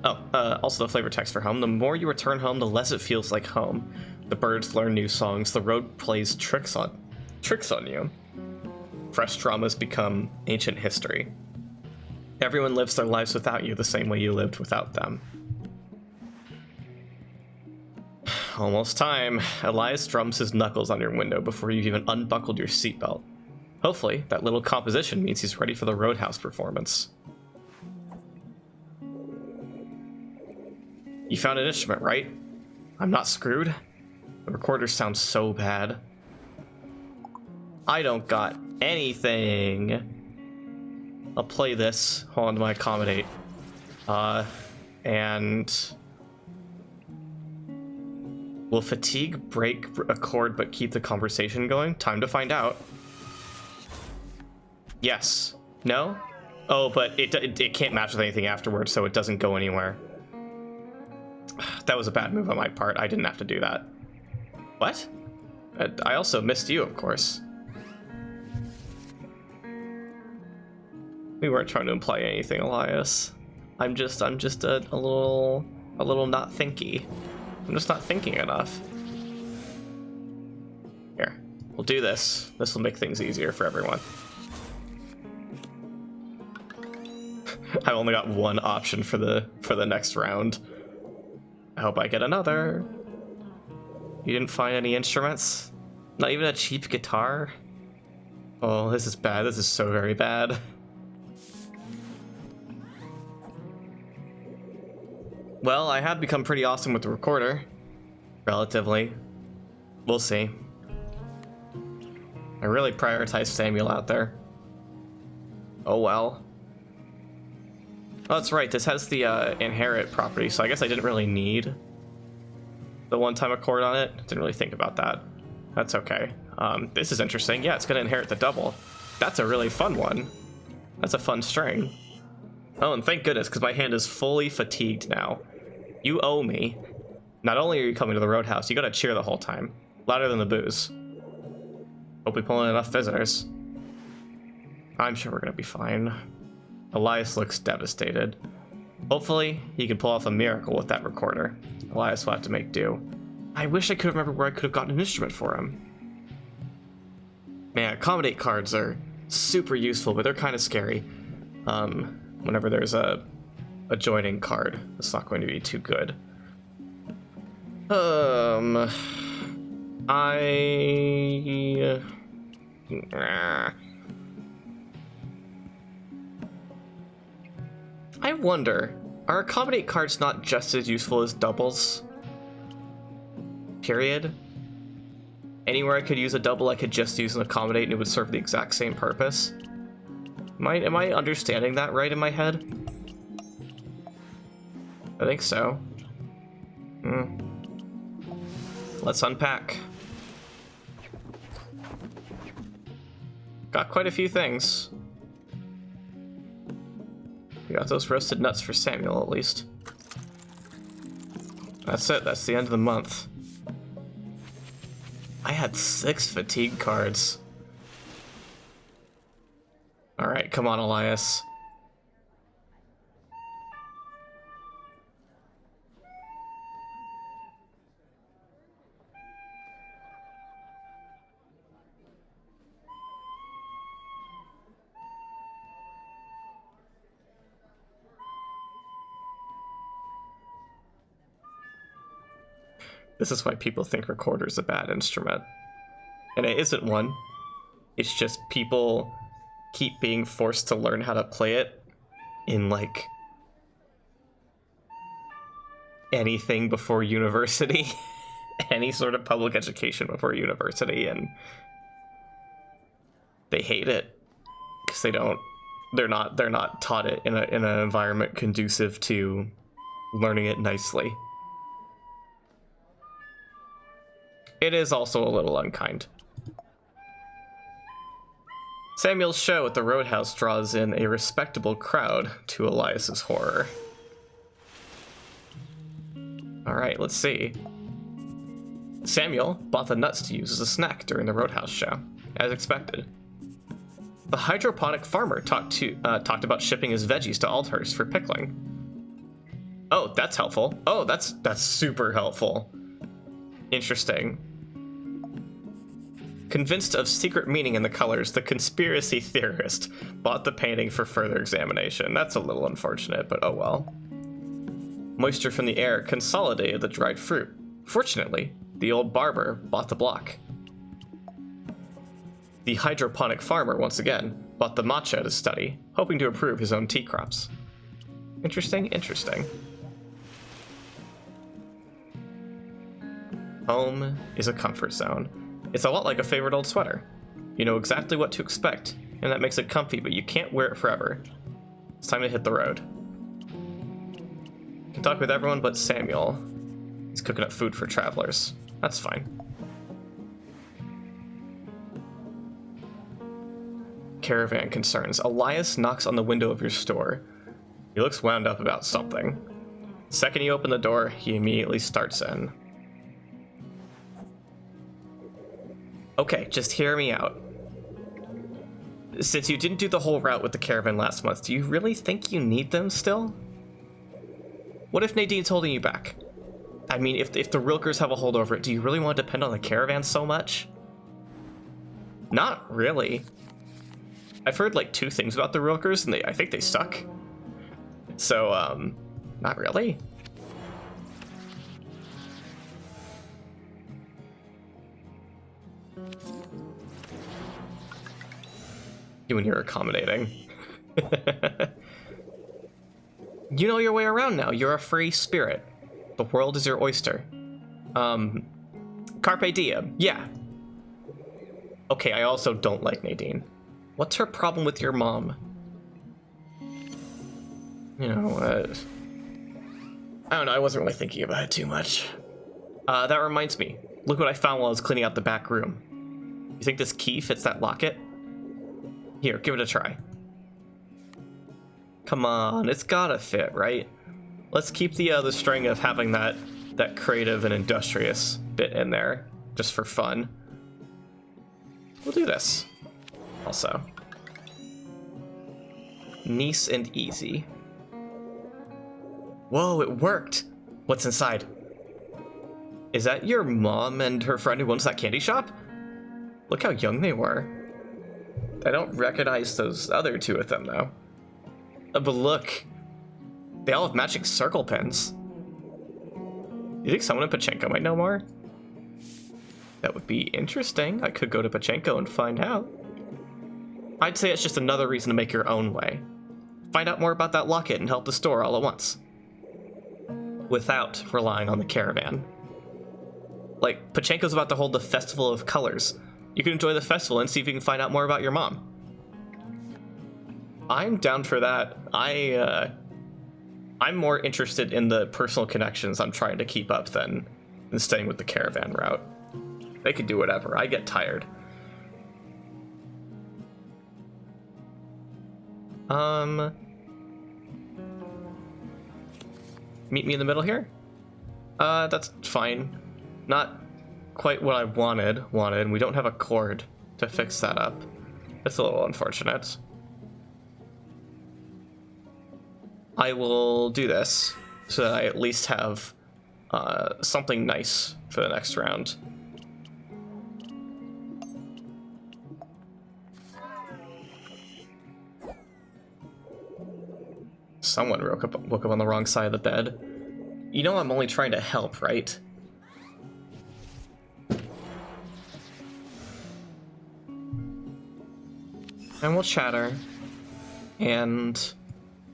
Oh, also the flavor text for home. The more you return home, the less it feels like home. The birds learn new songs. The road plays tricks on you. Fresh dramas become ancient history. Everyone lives their lives without you the same way you lived without them. Almost time. Elias drums his knuckles on your window before you've even unbuckled your seatbelt. Hopefully, that little composition means he's ready for the Roadhouse performance. You found an instrument, right? I'm not screwed. The recorder sounds so bad. I don't got anything. I'll play this. Hold on to my accommodate. And... Will fatigue break a chord but keep the conversation going? Time to find out. Yes. No? Oh, but it can't match with anything afterwards, so it doesn't go anywhere. That was a bad move on my part. I didn't have to do that. What? I also missed you, of course. We weren't trying to imply anything, Elias. I'm just a little not thinky. I'm just not thinking enough. Here, we'll do this. This will make things easier for everyone. I only got one option for the next round. I hope I get another. You didn't find any instruments? Not even a cheap guitar? Oh, this is bad. This is so very bad. Well, I have become pretty awesome with the recorder. Relatively. We'll see. I really prioritize Samuel out there. Oh well. Oh, that's right. This has the inherit property, so I guess I didn't really need the one-time accord on it. Didn't really think about that. That's okay. This is interesting. Yeah, it's going to inherit the double. That's a really fun one. That's a fun string. Oh, and thank goodness, because my hand is fully fatigued now. You owe me. Not only are you coming to the roadhouse, you gotta cheer the whole time. Louder than the booze. Hope we pull in enough visitors. I'm sure we're gonna be fine. Elias looks devastated. Hopefully, he can pull off a miracle with that recorder. Elias will have to make do. I wish I could remember where I could have gotten an instrument for him. Man, accommodate cards are super useful, but they're kind of scary. Whenever there's a joining card, it's not going to be too good. I wonder, are accommodate cards not just as useful as doubles? Period? Anywhere I could use a double, I could just use an accommodate and it would serve the exact same purpose. Am I understanding that right in my head? I think so. Let's unpack. Got quite a few things. We got those roasted nuts for Samuel, at least. That's it. That's the end of the month. I had 6 fatigue cards. Alright, come on, Elias. This is why people think recorder's a bad instrument. And it isn't one. It's just people keep being forced to learn how to play it in, like, anything before university. Any sort of public education before university, and they hate it because they're not taught it in an environment conducive to learning it nicely. It is also a little unkind. Samuel's show at the Roadhouse draws in a respectable crowd, to Elias's horror. Alright, let's see. Samuel bought the nuts to use as a snack during the Roadhouse show, as expected. The hydroponic farmer talked about shipping his veggies to Aldhurst for pickling. Oh, that's helpful. Oh, that's super helpful. Interesting. Convinced of secret meaning in the colors, the conspiracy theorist bought the painting for further examination. That's a little unfortunate, but oh well. Moisture from the air consolidated the dried fruit. Fortunately, the old barber bought the block. The hydroponic farmer, once again, bought the matcha to study, hoping to improve his own tea crops. Interesting, interesting. Home is a comfort zone. It's a lot like a favorite old sweater. You know exactly what to expect, and that makes it comfy, but you can't wear it forever. It's time to hit the road. You can talk with everyone but Samuel. He's cooking up food for travelers. That's fine. Caravan concerns. Elias knocks on the window of your store. He looks wound up about something. The second you open the door, he immediately starts in. Okay, just hear me out. Since you didn't do the whole route with the caravan last month, do you really think you need them still? What if Nadine's holding you back? I mean, if the Rilkers have a hold over it, do you really want to depend on the caravan so much? Not really. I've heard like 2 things about the Rilkers, and I think they suck. So, not really. You and you're accommodating. You know your way around now. You're a free spirit. The world is your oyster. Carpe diem. Yeah. Okay, I also don't like Nadine. What's her problem with your mom? You know, I don't know, I wasn't really thinking about it too much. That reminds me. Look what I found while I was cleaning out the back room. You think this key fits that locket? Here, give it a try. Come on, it's gotta fit, right? Let's keep the string of having that creative and industrious bit in there, just for fun. We'll do this. Also. Nice and easy. Whoa, it worked! What's inside? Is that your mom and her friend who owns that candy shop? Look how young they were. I don't recognize those other 2 of them, though. But look. They all have matching circle pins. You think someone in Pachenko might know more? That would be interesting. I could go to Pachenko and find out. I'd say it's just another reason to make your own way. Find out more about that locket and help the store all at once. Without relying on the caravan. Like, Pachenko's about to hold the Festival of Colors. You can enjoy the festival and see if you can find out more about your mom. I'm down for that. I'm more interested in the personal connections I'm trying to keep up than staying with the caravan route. They could do whatever. I get tired. Meet me in the middle here? That's fine. Not quite what I wanted, and we don't have a cord to fix that up. It's a little unfortunate. I will do this so that I at least have something nice for the next round. Someone woke up on the wrong side of the bed. You know I'm only trying to help, right? And we'll chatter. And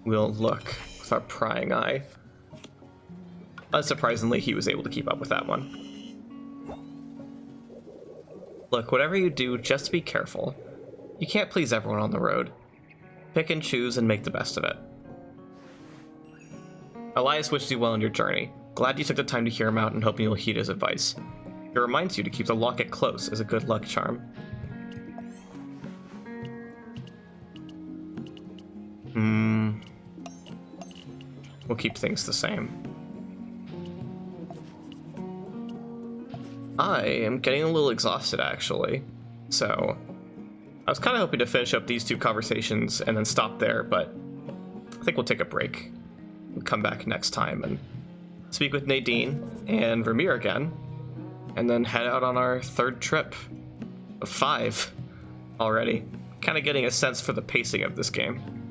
we'll look with our prying eye. Unsurprisingly, he was able to keep up with that one. Look, whatever you do, just be careful. You can't please everyone on the road. Pick and choose and make the best of it. Elias wishes you well on your journey. Glad you took the time to hear him out and hoping you'll heed his advice. He reminds you to keep the locket close as a good luck charm. We'll keep things the same. I am getting a little exhausted, actually. So, I was kind of hoping to finish up these 2 conversations and then stop there, but I think we'll take a break. We'll come back next time and speak with Nadine and Vermeer again, and then head out on our 3rd trip of 5 already. Kind of getting a sense for the pacing of this game.